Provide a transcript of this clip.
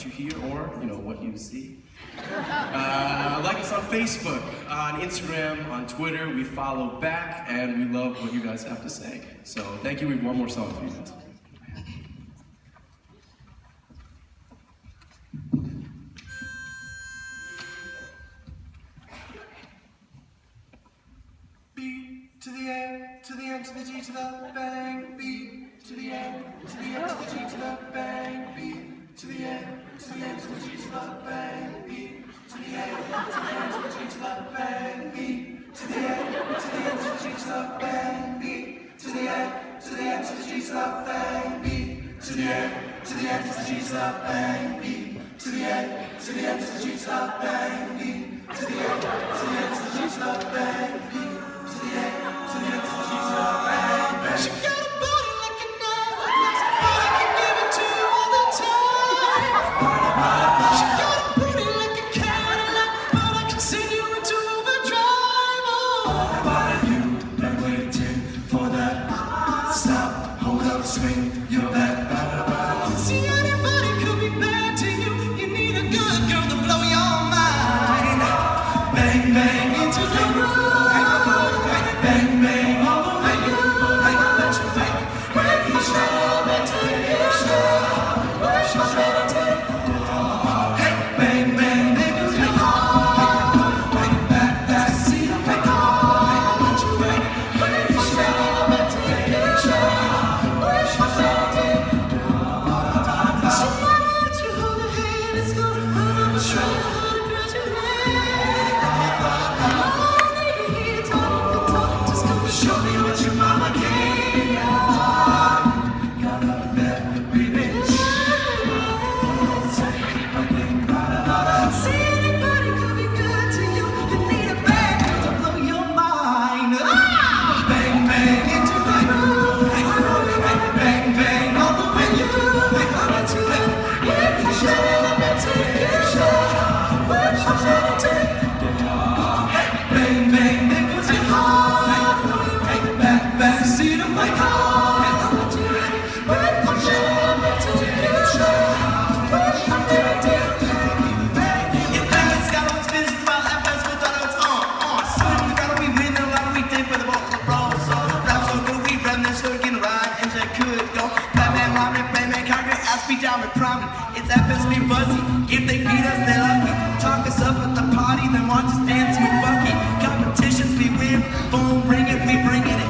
what you hear or, what you see. Like us on Facebook, on Instagram, on Twitter. We follow back, and we love what you guys have to say. So thank you. We have one more song for you guys. B to the A, to the N, to the G, to the bang. B to the A, to the N, to the G, to the bang. B to the A, to the N, to the G, to the bang. B to the A, to the N, to the G, to the bang. B to the A, to the N, to the G, to the bang. B to the A, to the N, to the G, to the bang. B to the A, to the N, to the G, to the bang. B to the A, to the N, to the G, to the bang. B to the A, to the N, to the G, to the bang. B to the A, to the N, to the G, to the bang. She got a body like an hourglass, but I can give it to you all the time. She got a booty like a Cadillac, but I can send you into overdrive. Oh, you've been waiting for that. Stop, hold up, swing your back. See, anybody could be bad to you. You need a good girl to blow your mind. Bang, bang into the room. Bang, bang all the way you. I can let you bang. When you show, let's take it slow. When she's ready to take it. Hey, bang, bang, niggas, make home. Bang, back, back, see them make home. I can let you bang. When you show, let's take it slow. When she's ready to take it. Somebody let you hold her hand. It's gonna hurt on the shoulder. Show me what your mama gave ya. Got a bad remix. See, anybody could be good to you. You need a bang to blow your mind. Ah! Bang, bang into the room. Bang, bang all the way you. I want to bang. When you shut it up and take your shot. When you shut it, take it. Bang, bang, niggas, you hard. See them like home. When you show up and take your shot. Your fans got on business while FS will thought it was on. Swing, we gotta be winning a lot of weekday for the ball. So the rap so good, we rap this hook and ride. And they could go. Batman, Robin, Batman, Conquer, ass be down with prominent. It's FS, we buzzy. If they beat us, they're lucky. Talk us up at the party, then watch us dance with Bucky. Competitions, we win. Phone ring it, we bring it in.